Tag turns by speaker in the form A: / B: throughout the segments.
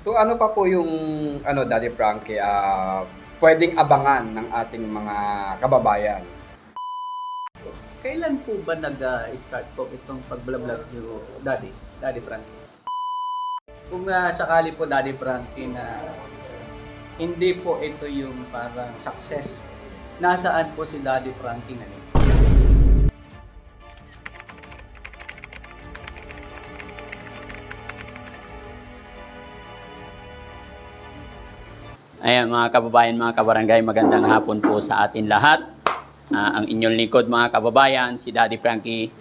A: So ano pa po yung Daddy Frankie, pwedeng abangan ng ating mga kababayan?
B: Kailan po ba nag-start po itong pag-vlog niyo, Daddy Frankie? Kung sakali po, Daddy Frankie, na hindi po ito yung parang success, nasaan po si Daddy Frankie ngayon?
C: Ayan mga kababayan, mga kabarangay, magandang hapon po sa atin lahat. Ang inyong lingkod mga kababayan, si Daddy Frankie,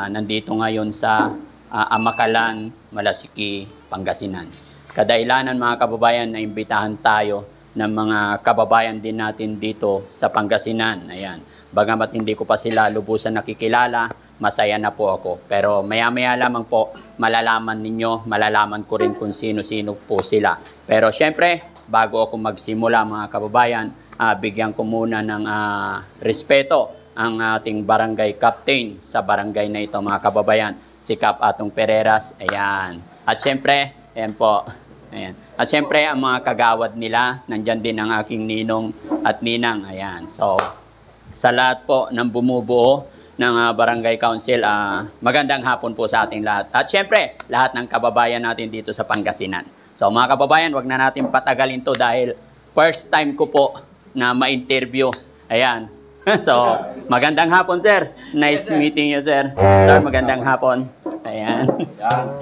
C: nandito ngayon sa Amakalan, Malasiki, Pangasinan. Kadailanan mga kababayan, naimbitahan tayo ng mga kababayan din natin dito sa Pangasinan. Ayan. Bagamat hindi ko pa sila lubusan nakikilala, masaya na po ako. Pero maya-maya lamang po, malalaman ko rin kung sino-sino po sila. Pero syempre, bago ako magsimula mga kababayan, bigyan ko muna ng respeto ang ating barangay captain sa barangay na ito mga kababayan, si Cap Atong Pereras. Ayan. At syempre, ayan po. Ayan. At syempre, ang mga kagawad nila, nandyan din ang aking ninong at ninang. Ayan. So, sa lahat po ng bumubuo ng barangay council, magandang hapon po sa ating lahat. At syempre, lahat ng kababayan natin dito sa Pangasinan. So mga kababayan, wag na natin patagalin to dahil first time ko po na ma-interview. Ayan. So, magandang hapon, sir. Nice meeting you, sir. Sir, magandang hapon. Ayan.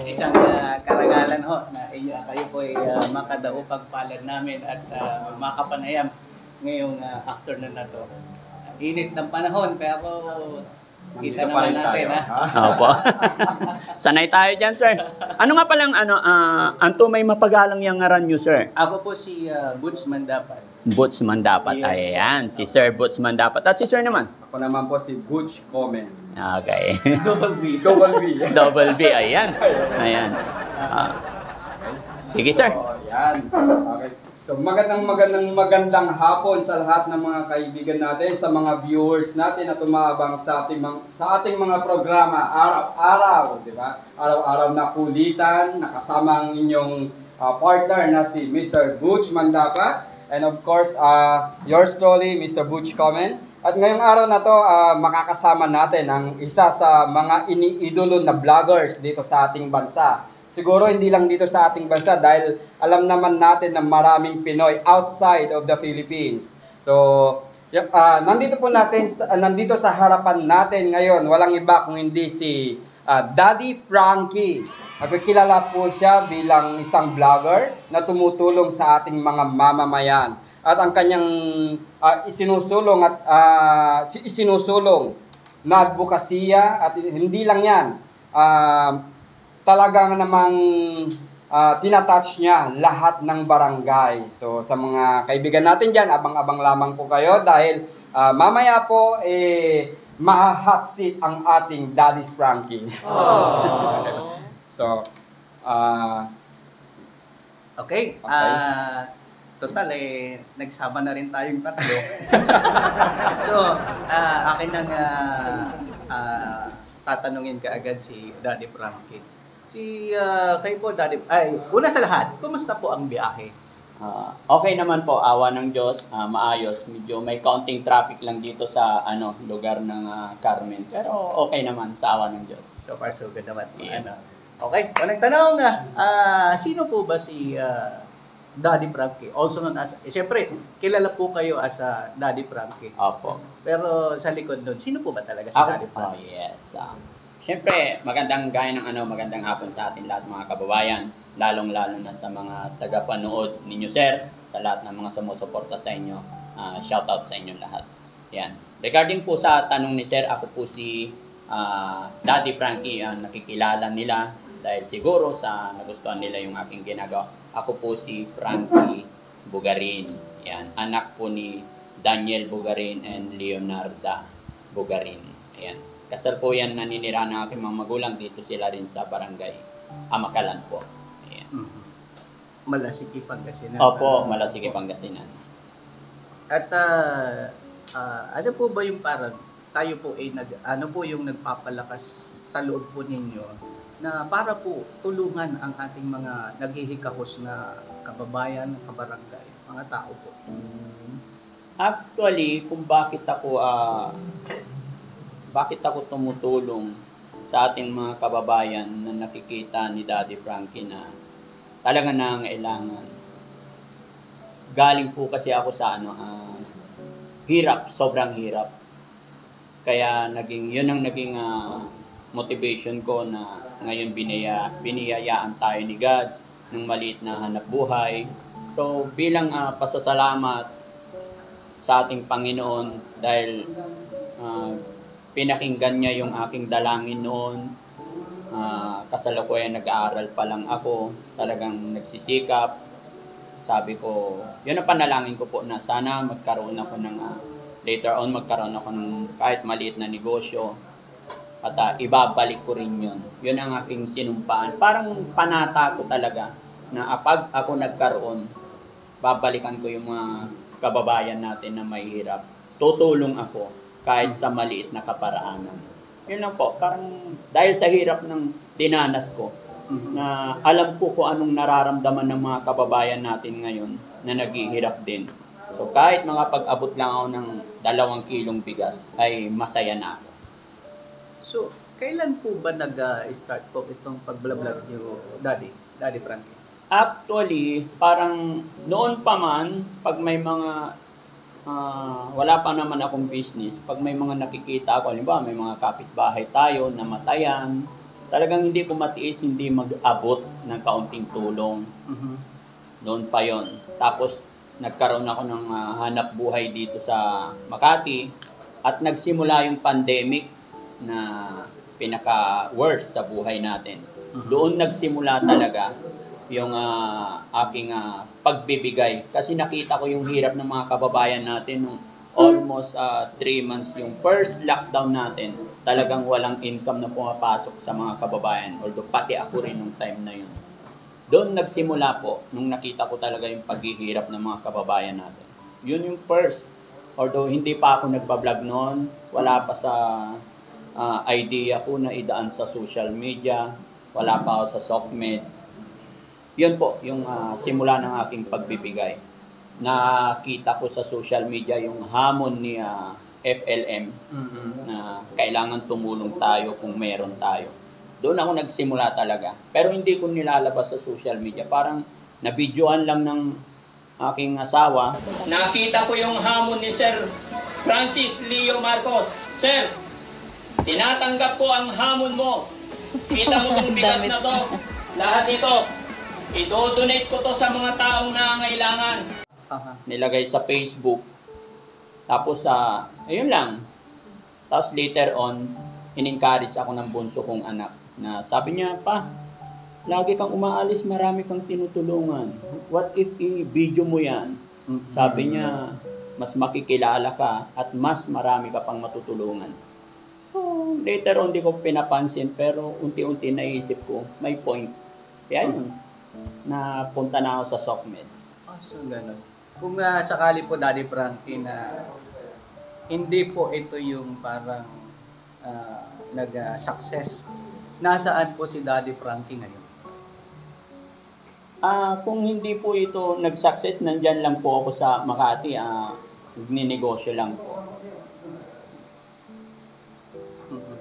B: Isang karangalan ho na kayo po ay makadaupag palad namin at makapanayam ngayong afternoon na to. Init ng panahon, kaya po kita naman natin, ha?
C: Opo. Sanay tayo dyan, sir. Ano nga palang, anto may mapagalang yung ngaran nyo, sir?
B: Ako po si Butch Mandapat.
C: Butch Mandapat.
B: Yes.
C: Ayan, si Sir Butch Mandapat. At si sir naman?
A: Ako naman po si Butch Komen.
C: Okay.
B: Double B.
A: Double B.
C: Double B, ayan. Ayan. Sige, sir.
A: Yan. Okay. So magandang hapon sa lahat ng mga kaibigan natin, sa mga viewers natin na tumabang sa ating mga programa araw-araw, di ba? Araw-araw na kulitan, nakasama ang inyong partner na si Mr. Butch Mandapat, and of course, yours truly, Mr. Butch Komen. At ngayong araw na to, makakasama natin ang isa sa mga iniidolo na vloggers dito sa ating bansa. Siguro hindi lang dito sa ating bansa dahil alam naman natin na maraming Pinoy outside of the Philippines. So, nandito sa harapan natin ngayon, walang iba kung hindi si Daddy Frankie. Nagkilala po siya bilang isang vlogger na tumutulong sa ating mga mamamayan. At ang kanyang isinusulong na advokasya, at hindi lang yan, talagang namang tinatouch niya lahat ng barangay. So sa mga kaibigan natin dyan, abang-abang lamang po kayo dahil mamaya po maha-hot seat ang ating Daddy's Frankie. So,
B: okay. Total nagsama na rin tayong tatlo. So, akin nang tatanungin ka agad si Daddy Frankie. Kayo po, Daddy, una sa lahat, kumusta po ang biyahe?
C: Okay naman po, awa ng Diyos, maayos. Medyo may counting traffic lang dito sa lugar ng Carmen. Pero okay naman sa awa ng Diyos.
B: So far, so good naman.
C: Yes.
B: Okay, unang tanong, sino po ba si Daddy Frankie? Also known as, siyempre, kilala po kayo as Daddy Frankie.
C: Opo.
B: Pero sa likod nun, sino po ba talaga si Daddy
C: Oh,
B: Frankie?
C: yes. Siyempre, magandang magandang hapon sa atin lahat mga kababayan, lalong-lalo na sa mga tagapanood ninyo, sir, sa lahat ng mga sumusuporta sa inyo. Shout out sa inyo lahat. Yan. Regarding po sa tanong ni sir, ako po si Daddy Frankie, nakikilala nila dahil siguro sa nagustuhan nila yung aking ginagawa. Ako po si Frankie Bugarin. Yan. Anak po ni Daniel Bugarin and Leonarda Bugarin. Ayan. Kasal po yan naninira ng aking mga magulang. Dito sila rin sa barangay Amakalan po. Ayan.
B: Malasiki, Pangasinan.
C: Opo, Malasiki, Pangasinan.
B: At ano po ba yung parang tayo po ay ano po yung nagpapalakas sa loob po ninyo na para po tulungan ang ating mga naghihikahos na kababayan, kabarangay, mga tao po.
C: Actually, kung bakit ako tumutulong sa ating mga kababayan na nakikita ni Daddy Frankie na talaga nangailangan. Galing po kasi ako sa hirap, sobrang hirap. Kaya yun ang naging motivation ko na ngayon biniyayaan tayo ni God ng maliit na hanap buhay. So bilang pasasalamat sa ating Panginoon dahil pinakinggan niya yung aking dalangin noon. Kasalukuyan nag-aaral pa lang ako, talagang nagsisikap. Sabi ko, yun ang panalangin ko po na sana magkaroon ako ng later on magkaroon ako ng kahit maliit na negosyo at ibabalik ko rin yun. Yun ang aking sinumpaan. Parang panata ko talaga na pag ako nagkaroon, babalikan ko yung mga kababayan natin na may hirap. Tutulong ako kahit sa maliit na kaparaanan. Yun lang po, parang dahil sa hirap ng dinanas ko, na alam ko kung anong nararamdaman ng mga kababayan natin ngayon na naghihirap din. So kahit makapag-abot lang ako ng 2 kilong bigas, ay masaya na ako.
B: So, kailan po ba nag-start po itong pag-vlog niyo, Daddy Frankie?
C: Actually, parang noon pa man, pag may mga wala pa naman akong business, pag may mga nakikita ako, halimbawa may mga kapitbahay tayo, namatayan, talagang hindi ko matiis, hindi mag-abot ng kaunting tulong. Noon pa yon. Tapos, nagkaroon ako ng hanap buhay dito sa Makati at nagsimula yung pandemic na pinaka-worst sa buhay natin. Doon nagsimula talaga yung aking pagbibigay. Kasi nakita ko yung hirap ng mga kababayan natin nung almost 3 months yung first lockdown natin. Talagang walang income na pumapasok sa mga kababayan. Although pati ako rin nung time na yun. Doon nagsimula po nung nakita ko talaga yung paghihirap ng mga kababayan natin. Yun yung first. Although hindi pa ako nagbablog noon, wala pa sa idea ko na idaan sa social media, wala pa ako sa SOCMED. Yun po, yung simula ng aking pagbibigay. Nakita ko sa social media yung hamon ni FLM na kailangan tumulong tayo kung meron tayo. Doon ako nagsimula talaga. Pero hindi ko nilalabas sa social media. Parang nabidyoan lang ng aking asawa. Nakita ko yung hamon ni Sir Francis Leo Marcos. Sir, tinatanggap ko ang hamon mo. Kita mo kung bigas na to. Lahat ito. I-donate ko to sa mga taong nangangailangan. Nilagay sa Facebook. Tapos ayun lang. Tapos later on, in-encourage ako ng bunso kong anak na sabi niya, pa, lagi kang umaalis, marami kang tinutulungan. What if i-video mo yan? Sabi niya, mas makikilala ka at mas marami ka pang matutulungan. So, later on, di ko pinapansin, pero unti-unti naisip ko, may point. Kaya yun, napunta na ako sa SOCMED.
B: So, gano'n. Kung sakali po, Daddy Frankie, na hindi po ito yung parang nag-success, nasaan po si Daddy Frankie ngayon?
C: Kung hindi po ito nag-success, nandyan lang po ako sa Makati, ninegosyo lang po.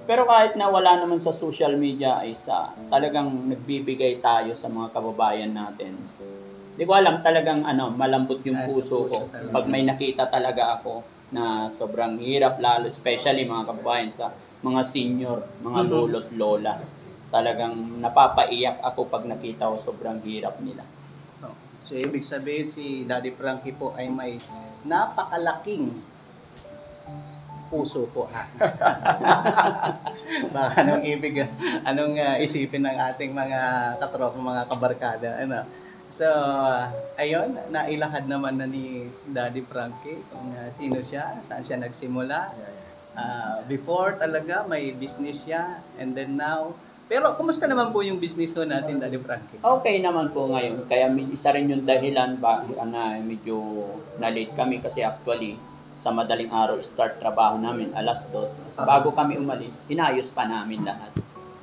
C: Pero kahit na wala naman sa social media ay talagang nagbibigay tayo sa mga kababayan natin. Hindi ko alam, talagang malambot yung puso ko. Pag may nakita talaga ako na sobrang hirap, lalo especially mga kababayan sa mga senior, mga lolo't lola. Talagang napapaiyak ako pag nakita ko sobrang hirap nila.
B: So, ibig sabihin si Daddy Frankie po ay may napakalaking puso po. Baka anong isipin ng ating mga katropa, mga kabarkada. So, ayun, nailahad naman na ni Daddy Frankie kung sino siya, saan siya nagsimula. Before talaga may business siya, and then now. Pero kumusta naman po yung business ko natin, Daddy Frankie?
C: Okay naman po ngayon. Kaya isa rin yung dahilan bakit medyo na-late kami kasi actually sa madaling araw start trabaho namin 2:00. Bago kami umalis, inayos pa namin lahat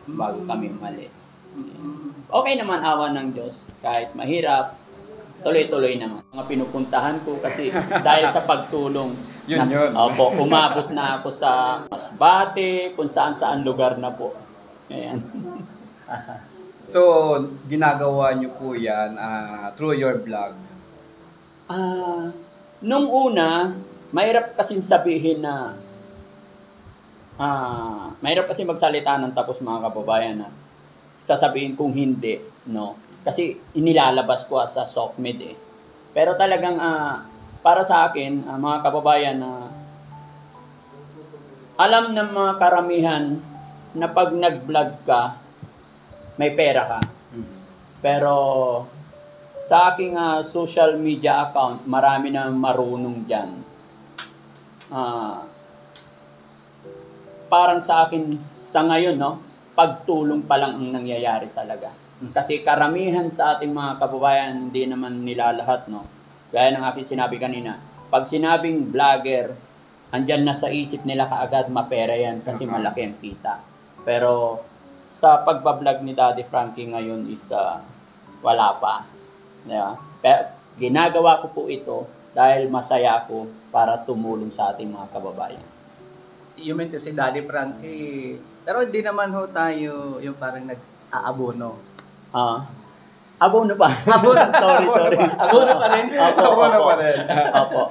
C: bago kami umalis. Okay naman, awa ng Diyos. Kahit mahirap, tuloy-tuloy naman. Mga pinupuntahan ko kasi dahil sa pagtulong.
A: Yun.
C: Opo, umabot na ako sa Masbate, kung saan-saan lugar na po. Ayan.
A: So, ginagawa niyo po yan through your vlog.
C: Nung una, mahirap kasing sabihin na mahirap kasi magsalita ng tapos mga kababayan na sasabihin kung hindi, no? Kasi inilalabas ko sa SOCMED eh. Pero talagang para sa akin, mga kababayan na alam ng mga karamihan na pag nag-vlog ka, may pera ka. Pero sa aking social media account, marami na marunong dyan. Parang sa akin, sa ngayon, no, pagtulong pa lang ang nangyayari talaga. Kasi karamihan sa ating mga kababayan, hindi naman nila lahat, no. Gaya ng aking sinabi kanina, pag sinabing vlogger, andyan na sa isip nila kaagad mapera yan kasi malaki ang kita. Pero sa pagbablog ni Daddy Frankie ngayon is wala pa. Yeah. Pero ginagawa ko po ito dahil masaya ako para tumulong sa ating mga kababayan.
B: You meant to si Daddy Frankie, pero hindi naman ho tayo yung parang nag-aabono.
C: Abono pa. sorry.
B: Abono pa rin.
A: Abono pa rin.
C: Opo.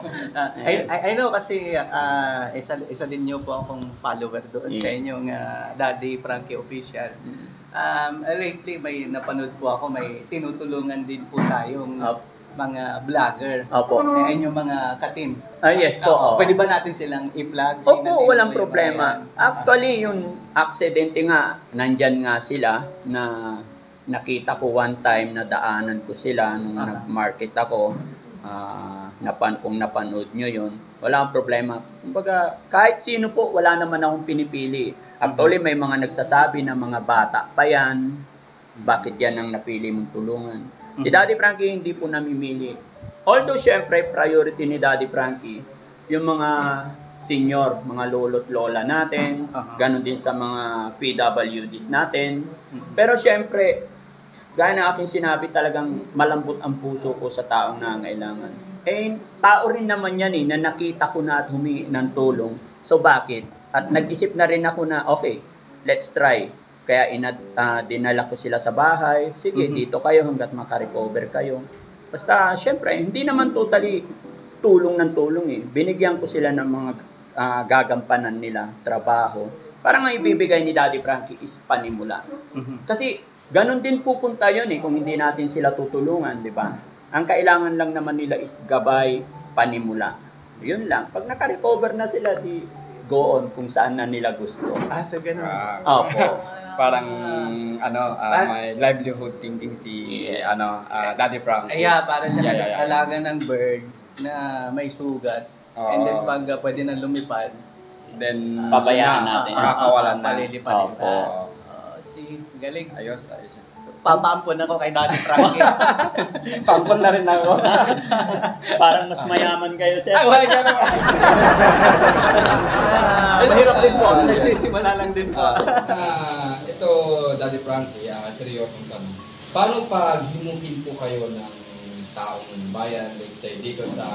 B: I know kasi isa din niyo po akong follower doon sa inyong Daddy Frankie Official. Lately may napanood po ako, may tinutulungan din po tayong mga vlogger.
C: Opo.
B: Inyong mga ka-team.
C: Yes po.
B: Pwede ba natin silang i-vlog?
C: Opo, walang problema. Actually, yung aksidente nga, nandyan nga sila na nakita ko one time na daanan ko sila nung nag-market ako. Kung napanood nyo yun, wala akong problema. Kumbaga, kahit sino po, wala naman akong pinipili. Actually, may mga nagsasabi na mga bata pa yan. Bakit yan ang napili mong tulungan? Si Daddy Frankie hindi po namimili. Although, syempre, priority ni Daddy Frankie, yung mga senior, mga lolo't lola natin, ganun din sa mga PWDs natin. Pero syempre, gaya na aking sinabi, talagang malambot ang puso ko sa taong nangailangan. Tao rin naman yan na nakita ko na at humingi ng tulong. So bakit? At nag-isip na rin ako na, okay, let's try. Kaya dinala ko sila sa bahay. Sige, dito kayo hanggat makarecover kayo. Basta, syempre, hindi naman totally tulong ng tulong eh. Binigyan ko sila ng mga gagampanan nila, trabaho. Parang ang ibibigay ni Daddy Frankie is panimula. Kasi, ganon din pupunta yun eh, kung hindi natin sila tutulungan, di ba? Ang kailangan lang naman nila is gabay, panimula. Yun lang. Pag naka-recover na sila, di go on kung saan na nila gusto.
B: So ganon.
C: Opo.
A: Parang may livelihood thinking si Daddy Frankie.
B: Para siya nag-alaga ng bird na may sugat. And then pag pwede na lumipad,
A: then
C: pabayaan natin.
A: Kakawalan na.
B: Palilipad.
C: Opo.
B: Galing.
A: Ayos.
B: Papampon ako kay Daddy Frankie.
A: Pampon na rin ako.
C: Parang mas mayaman kayo, sir.
A: Wala ka naman.
B: Mahirap din po. Nagsisimula lang din po.
A: Ito, Daddy Frankie, seryosong tanong. Paano pag himukin po kayo ng taong bayan, let's say, dito sa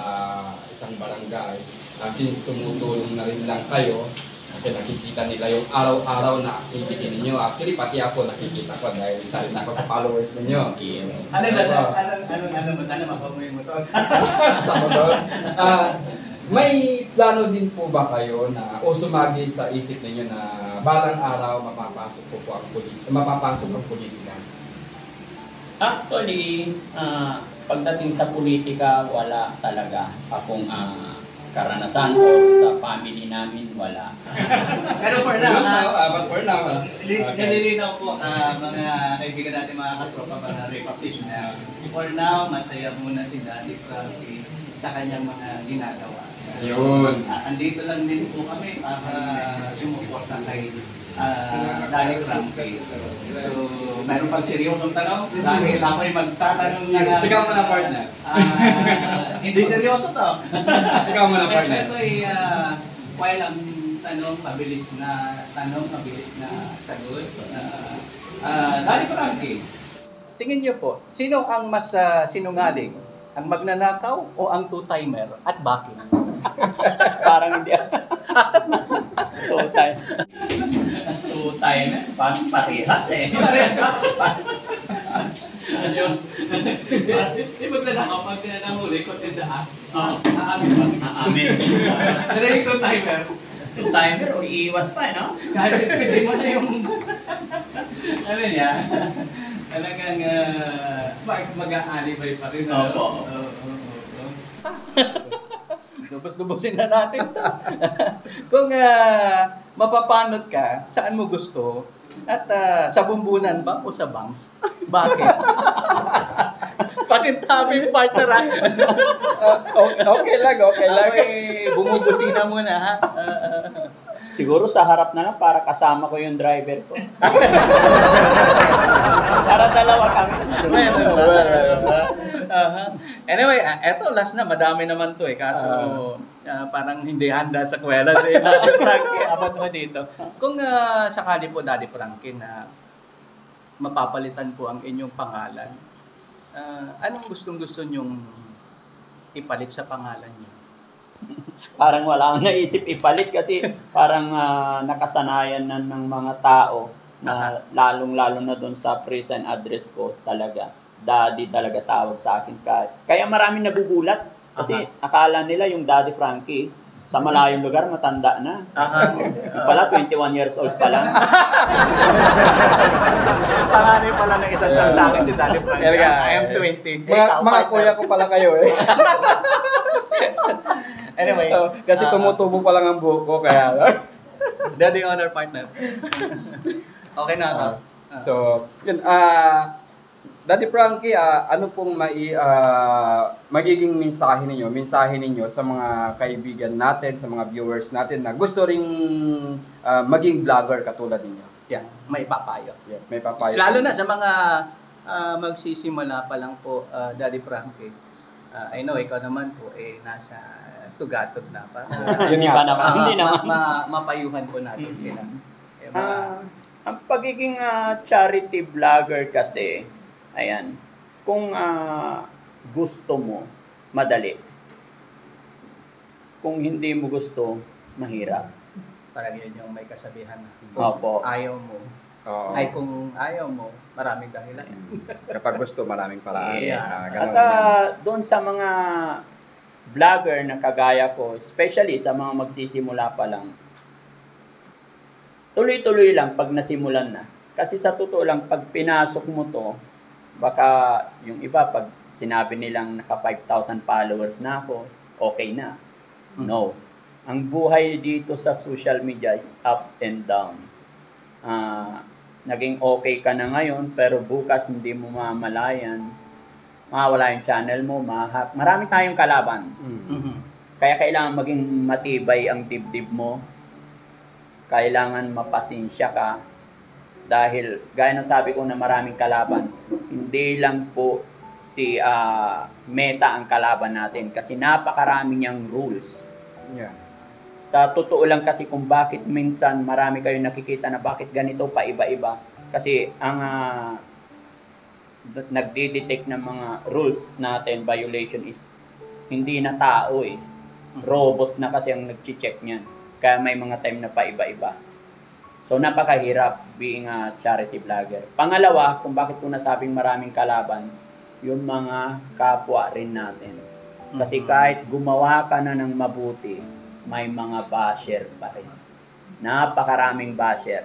A: isang barangay, since tumutulong na rin lang kayo, kasi nakikita nila yung araw-araw na activity ninyo. Actually, pati ako nakikita ko dahil isa rin ako sa followers ninyo.
C: Yes.
B: Ano mo? Sana mapamuhin mo to.
A: May plano din po ba kayo na o sumagi sa isip ninyo na balang araw mapapasok ang politika?
C: Actually, pagdating sa politika, wala talaga akong karanasan o sa family namin, wala.
B: Pero for now, nililinaw po mga kaibigan natin, mga katropa, mga Republics na for now, masaya muna si Daddy Frankie sa kanyang mga ginagawa. So,
A: yun.
B: Andito lang din po kami para sumuporta kay Daddy Frankie. So, meron pang seryosong tanong dahil ako'y magtatanong na...
A: Ikaw muna, partner.
B: Hindi seryoso to.
A: Ikaw muna, partner.
B: Ito'y walang tanong, mabilis na sagot. Daddy Frankie, tingin niyo po, sino ang mas sinungaling? Ang magnanakaw o ang two-timer? At bakit?
C: Parang hindi. Two-time. Two-time. Parang parehas eh.
B: Di magnanakaw pag nanahuli ko tindaan.
C: Oo.
B: Aamin ba?
C: Amen.
B: Pero yung two-timer,
C: Two-timer o iiwas pa, no?
B: kahit hindi mo na yung... ano niya? Talagang mag-aalibay pa rin.
C: Opo.
B: Dubos-dubosin na natin to. Kung mapapanot ka, saan mo gusto? At sa bumbunan ba o sa bangs? Bakit? Pasintabing partner ha.
A: Okay lang.
B: Okay, bumubusina muna ha.
C: Siguro sa harap na lang para kasama ko yung driver ko. Para dalawa kami.
B: Meron ba? Anyway, eto last na, madami naman to eh. Kaso parang hindi handa sa kwela si Daddy Frankie. Abot mo dito. Kung sakali po Daddy Frankie na mapapalitan po ang inyong pangalan, anong gustong-gusto nyong ipalit sa pangalan niyo?
C: Parang wala akong naisip ipalit kasi parang nakasanayan na ng mga tao na lalong-lalo na doon sa present address ko talaga. Daddy talaga tawag sa akin. Kaya maraming nagugulat kasi akala nila yung Daddy Frankie sa malayong lugar matanda na. Yung pala 21 years old pa lang.
B: Panganay pala ng isang taon sa akin si Daddy Frankie. I am 20.
A: Mga kuya ko pala kayo eh.
B: Anyway,
A: Kasi tumutubo pa lang ang buhok ko kaya.
B: Daddy honor partner. Okay na ako.
A: So, yun. Daddy Frankie, ano pong magiging mensahe ninyo sa mga kaibigan natin, sa mga viewers natin na gusto ring maging vlogger katulad ninyo?
B: Yeah, may papayo.
A: Yes, may papayo.
B: Lalo na sa mga magsisimula pa lang po, Daddy Frankie. I know, ikaw naman po, nasa tugatog na pa.
C: Yung iba naman, hindi naman.
B: Mapayuhan po natin sila.
C: Ang pagiging charity vlogger kasi, ayan, kung gusto mo, madali. Kung hindi mo gusto, mahirap.
B: Parang yun yung may kasabihan na.
C: Opo.
B: Ayaw mo.
A: Oo.
B: Ay kung ayaw mo, maraming dahilan.
A: Kapag gusto, maraming paraan.
C: Yes.
A: Ganun
C: At
A: yan.
C: doon sa mga vlogger na kagaya ko, especially sa mga magsisimula pa lang, tuloy-tuloy lang pag nasimulan na. Kasi sa totoo lang, pag pinasok mo to, baka yung iba, pag sinabi nilang naka 5,000 followers na ako, okay na. No. Ang buhay dito sa social media is up and down. Naging okay ka na ngayon, pero bukas hindi mo mamalayan, mawala yung channel mo, mahack. Marami tayong kalaban. Kaya kailangan maging matibay ang dibdib mo. Kailangan mapasensya ka. Dahil, gaya ng sabi ko na maraming kalaban, hindi lang po si Meta ang kalaban natin. Kasi napakarami niyang rules.
A: Yeah.
C: Sa totoo lang kasi kung bakit minsan marami kayong nakikita na bakit ganito pa iba-iba. Kasi ang nagdi-detect ng mga rules natin, violation is hindi na tao eh. Robot na kasi ang nag-check niyan. Kaya may mga time na pa iba-iba. So napakahirap being a charity vlogger. Pangalawa, kung bakit ko nasabing maraming kalaban, yung mga kapwa rin natin. Kasi kahit gumawa ka na ng mabuti, may mga basher pa rin. Napakaraming basher.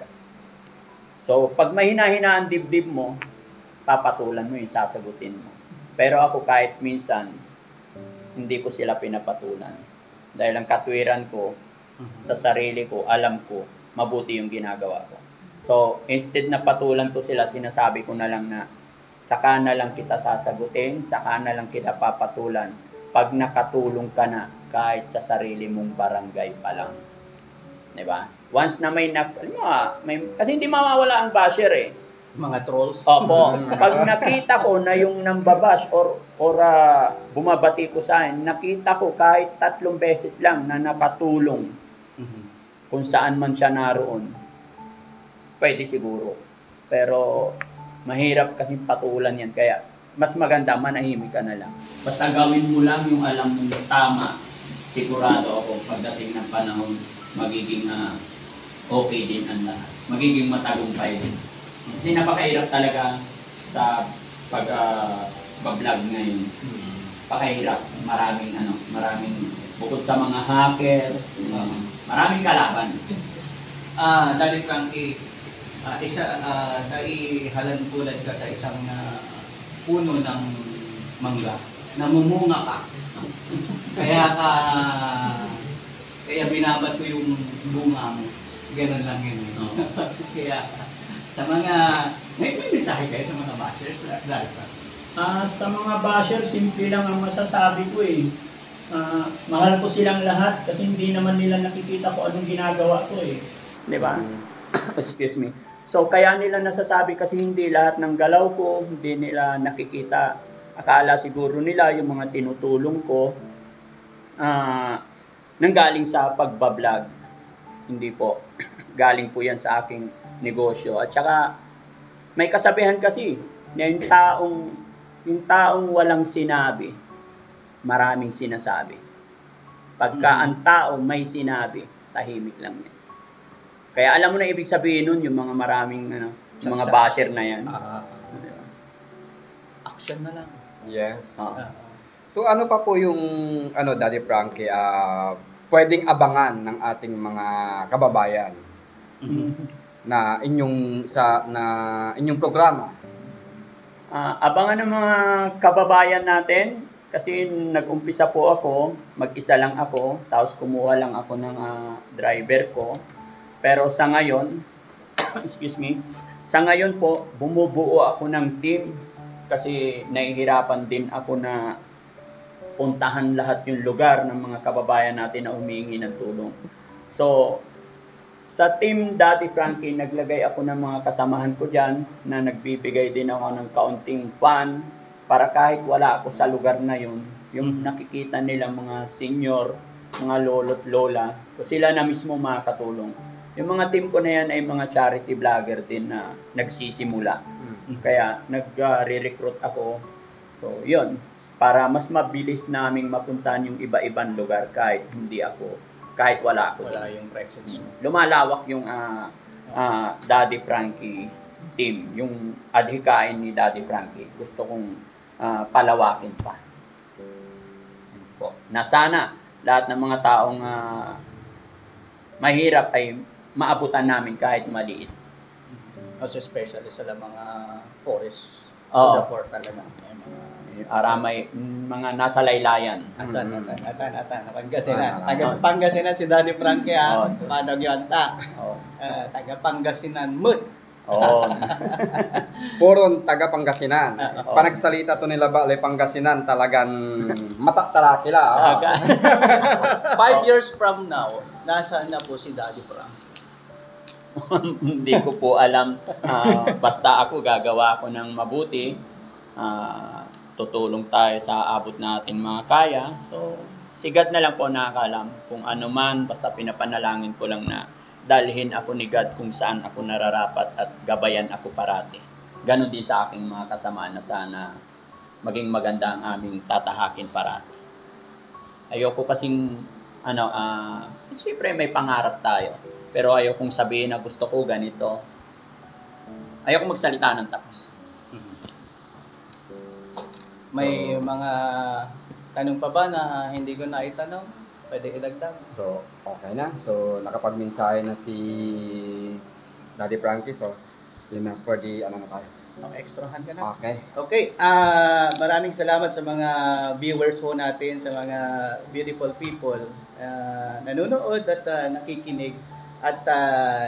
C: So, pag mahina-hina ang dibdib mo, papatulan mo yung sasagutin mo. Pero ako kahit minsan, hindi ko sila pinapatulan. Dahil ang katwiran ko, sa sarili ko, alam ko, mabuti yung ginagawa ko. So, instead na patulan ko sila, sinasabi ko na lang na, saka na lang kita sasagutin, saka na lang kita papatulan. Pag nakatulong ka na, kahit sa sarili mong barangay pa lang. Diba? Once na may kasi hindi mawawala ang basher eh.
B: Mga trolls.
C: Opo. Pag nakita ko na yung nambabash or bumabati ko sa akin, nakita ko kahit 3 beses lang na nakatulong kung saan man siya naroon, pwede siguro. Pero mahirap kasi patulan yan. Kaya mas maganda manahimik ka na lang. Basta gawin mo lang yung alam mong tama. Sigurado ako pagdating ng panahon, magiging okay din ang lahat. Magiging matagumpay din. Kasi napakahirap talaga sa pag-vlog ngayon. Pakahirap. Maraming bukod sa mga hacker, maraming kalaban.
B: Daddy Frankie, naihalan tulad ka sa isang puno ng mangga. Namumunga ka. Kaya binabat ko yung bunga mo. Ganun lang yun. Kaya sa mga, may mensahe kayo sa mga bashers, Daddy Frankie?
C: Sa mga basher, simple lang ang masasabi ko eh. Mahal ko silang lahat kasi hindi naman nila nakikita ko anong ginagawa ko eh. Di ba? Excuse me. So kaya nila nasasabi kasi hindi lahat ng galaw ko, hindi nila nakikita. Akala siguro nila yung mga tinutulong ko nanggaling sa pagbablog. Hindi po. Galing po yan sa aking negosyo. At saka may kasabihan kasi na yung taong walang sinabi, maraming sinasabi. Pagka ang tao may sinabi, tahimik lang yan. Kaya alam mo na ibig sabihin nun, yung mga maraming yung mga basher na yan.
B: Action na lang.
A: Yes. So ano pa po yung Daddy Frankie, pwedeng abangan ng ating mga kababayan na inyong programa?
C: Abangan ng mga kababayan natin kasi nag-umpisa po ako, mag-isa lang ako, tapos kumuha lang ako ng driver ko. Pero sa ngayon, excuse me, sa ngayon po, bumubuo ako ng team kasi nahihirapan din ako na puntahan lahat yung lugar ng mga kababayan natin na humihingi ng tulong. So, sa team Daddy Frankie, naglagay ako ng mga kasamahan ko dyan na nagbibigay din ako ng kaunting fund para kahit wala ako sa lugar na yun, yung nakikita nila mga senior, mga lolo't lola, sila na mismo makakatulong. Yung mga team ko na yan ay mga charity vlogger din na nagsisimula. Kaya nag-re-recruit ako. So, yun. Para mas mabilis naming mapuntahan yung iba-ibang lugar kahit wala ako.
B: Wala yung presence mo.
C: Lumalawak yung Daddy Frankie team. Yung adhikain ni Daddy Frankie. Gusto kong palawakin pa. Na sana lahat ng mga taong mahirap ay maabutan namin kahit maliit.
B: Also especially sa mga forest.
C: Oo.
B: The fort talaga.
C: Aramay, mga nasa laylayan.
B: Atan, Pangasinan. Taga Pangasinan si Daddy Frankie ha. Panog yun ta. Taga Pangasinan mood.
C: Oo.
A: Puron taga Pangasinan. Panagsalita to nila ba Pangasinan talagang matatalaki la.
B: 5 years from now, nasaan na po si Daddy Frankie?
C: Hindi ko po alam. Basta ako gagawa ako ng mabuti. Tutulong tayo sa abot natin mga kaya. So, sigat na lang po nakakalam. Kung ano man, basta pinapanalangin ko lang na dalhin ako ni God kung saan ako nararapat at gabayan ako parati. Ganon din sa aking mga kasamaan na sana maging maganda ang aming tatahakin parati. Ayoko kasing, siyempre may pangarap tayo. Pero ayokong sabihin na gusto ko ganito. Ayoko magsalita ng tapos.
B: May mga tanong pa ba na hindi ko na itanong? Pwede idagdag.
A: So, okay na. So, nakapagmensahe na si Daddy Frankie. So, yun na for the na tayo.
B: Extrahan ka na.
A: Okay.
B: Okay, maraming salamat sa mga viewers ho natin, sa mga beautiful people nanonood at nakikinig. At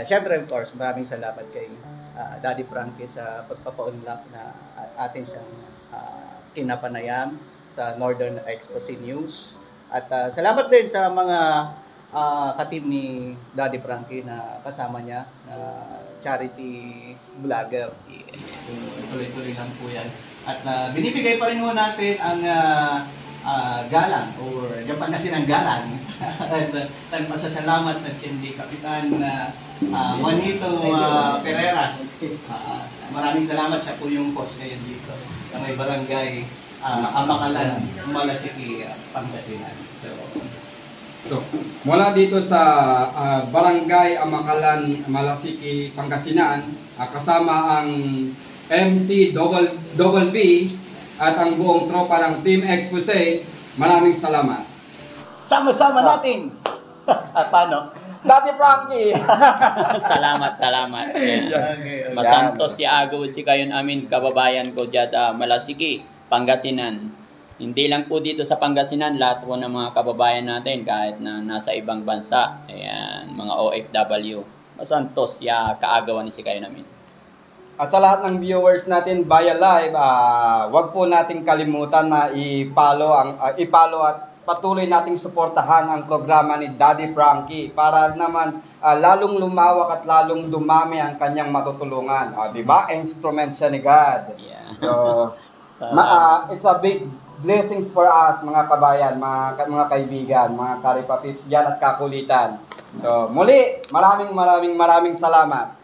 B: syempre, of course, maraming salamat kay Daddy Frankie sa pagpapaunlak na atin siyang kinapanayam sa Northern Exposé News. At salamat din sa mga ka-team ni Daddy Frankie na kasama niya, charity vlogger. Tuloy-tuloy lang po yan. At binibigay pa rin ho natin ang galang or yung Pangasinan galang. At nagpasasalamat at hindi Kapitan Juanito Pereras. Maraming salamat, siya po yung host ngayon dito sa may barangay Amakalan, Malasiki, Pangasinan.
A: So, mula dito sa Barangay Amakalan, Malasiki, Pangasinan, kasama ang MC Double B at ang buong tropa ng Team Expose, maraming salamat.
B: Sama-sama natin! At paano?
A: Daddy Frankie!
C: Salamat.
B: Okay.
C: Masantos si Agud si kayo namin kababayan ko dyan Malasiki, Pangasinan. Hindi lang po dito sa Pangasinan, lahat po ng mga kababayan natin kahit na nasa ibang bansa, ayan, mga OFW. Masantos ya kaagawan ni si kayo namin.
A: At sa lahat ng viewers natin via live, wag po nating kalimutan na i-follow at patuloy nating suportahan ang programa ni Daddy Frankie para naman lalong lumawak at lalong dumami ang kanyang matutulungan. Di ba? Instrument siya ni God.
C: Yeah.
A: So, it's a big blessings for us, mga kabayan, mga kaibigan, mga karipapips dyan at kakulitan. So, muli, maraming salamat.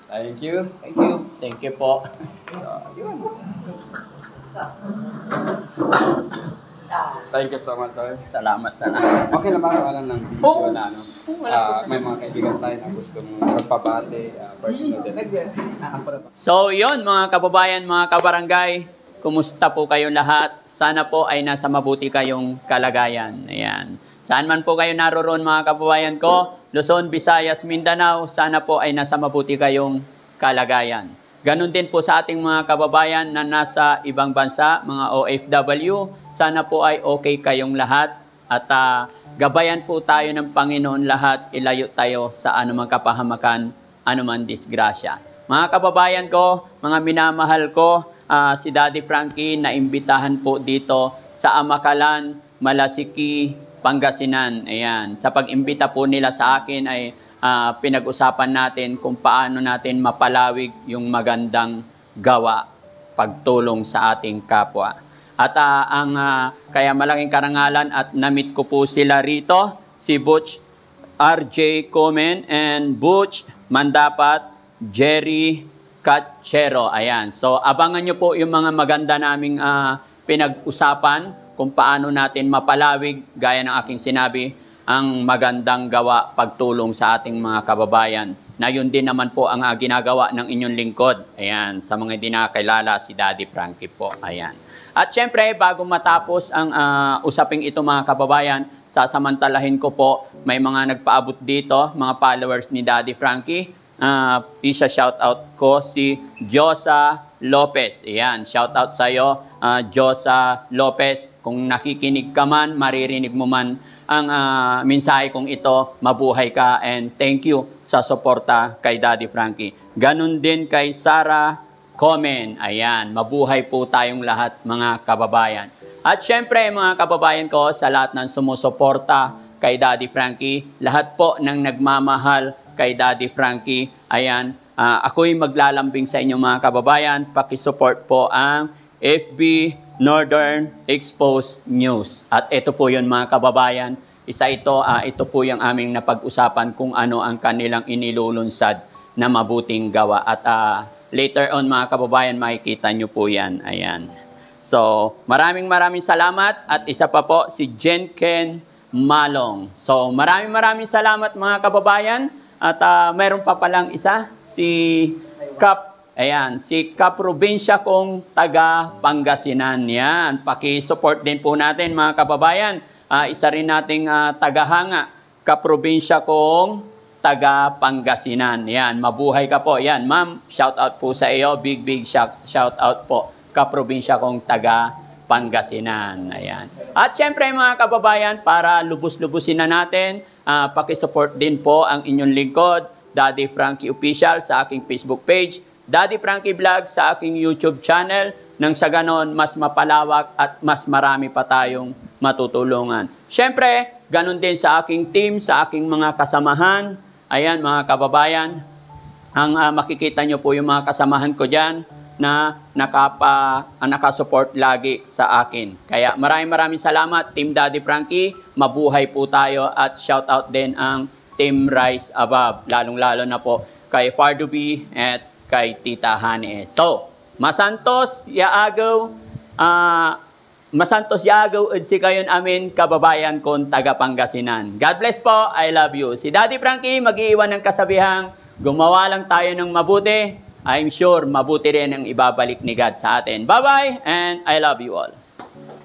A: Thank you.
C: Thank you po.
A: Yun. Thank you so much, sir.
C: Salamat.
A: Okay naman, walang ng video na, ano. May mga kaibigan tayo na gusto mong magpabati, personal din.
C: So, yun mga kababayan, mga kabarangay, kumusta po kayo lahat? Sana po ay nasa mabuti kayong kalagayan. Ayan. Saan man po kayo naroon mga kababayan ko, Luzon, Visayas, Mindanao, sana po ay nasa mabuti kayong kalagayan. Ganon din po sa ating mga kababayan na nasa ibang bansa, mga OFW, sana po ay okay kayong lahat at gabayan po tayo ng Panginoon lahat, ilayo tayo sa anumang kapahamakan, anumang disgrasya. Mga kababayan ko, mga minamahal ko, si Daddy Frankie na imbitahan po dito sa Amakalan, Malasiki, Pangasinan. Ayan. Sa pag-imbita po nila sa akin ay pinag-usapan natin kung paano natin mapalawig yung magandang gawa, pagtulong sa ating kapwa. At kaya malaking karangalan at namit ko po sila rito, si Butch RJ Komen and Butch Mandapat, Jerry Cachero. Ayan. So, abangan nyo po yung mga maganda naming pinag-usapan kung paano natin mapalawig, gaya ng aking sinabi, ang magandang gawa, pagtulong sa ating mga kababayan. Na yun din naman po ang ginagawa ng inyong lingkod. Ayan. Sa mga hindi nakakilala, si Daddy Frankie po. Ayan. At syempre, bago matapos ang usaping ito mga kababayan, sasamantalahin ko po, may mga nagpaabot dito, mga followers ni Daddy Frankie. Isa shoutout ko si Josa Lopez. Ayan, shoutout sa iyo, Josa Lopez. Kung nakikinig ka man, maririnig mo man ang mensahe kong ito, mabuhay ka and thank you sa suporta kay Daddy Frankie. Ganon din kay Sarah Komen. Ayan, mabuhay po tayong lahat mga kababayan. At syempre mga kababayan ko, sa lahat ng sumusuporta kay Daddy Frankie, lahat po ng nagmamahal kay Daddy Frankie, ayan, ako'y maglalambing sa inyo mga kababayan, pakisupport po ang FB Northern Exposed News. At ito po yun mga kababayan, ito po yung aming napag-usapan kung ano ang kanilang inilulunsad na mabuting gawa. At later on mga kababayan, makikita nyo po yan. Ayan. So, maraming salamat. At isa pa po, si Jenken Malong. So, maraming salamat mga kababayan. At mayroon pa palang isa, si Kap. Ayan, si kaprobinsya kong taga Pangasinan. Yan, paki-support din po natin mga kababayan. Isa rin nating tagahanga, kaprobinsya kong taga Pangasinan. Yan, mabuhay ka po. Yan, ma'am, shout out po sa iyo. Big shout out po, kaprobinsya kong taga Pangasinan. Ayan. At syempre mga kababayan, para lubos-lubusin na natin, paki-support din po ang inyong lingkod, Daddy Frankie Official sa aking Facebook page, Daddy Frankie Vlog sa aking YouTube channel, nang sa ganon mas mapalawak at mas marami pa tayong matutulungan. Syempre, ganon din sa aking team, sa aking mga kasamahan. Ayan mga kababayan, ang makikita nyo po yung mga kasamahan ko dyan. na nakasupport lagi sa akin. Kaya maraming salamat, Team Daddy Frankie. Mabuhay po tayo at shout out din ang Team Rise Above. Lalong-lalo na po kay Pardo B at kay Tita Hane. So, masantos yaagaw si kayon amin kababayan kong taga Pangasinan. God bless po. I love you. Si Daddy Frankie mag-iiwan ng kasabihang gumawa lang tayo ng mabuti. I'm sure mabuti rin ang ibabalik ni God sa atin. Bye-bye and I love you all.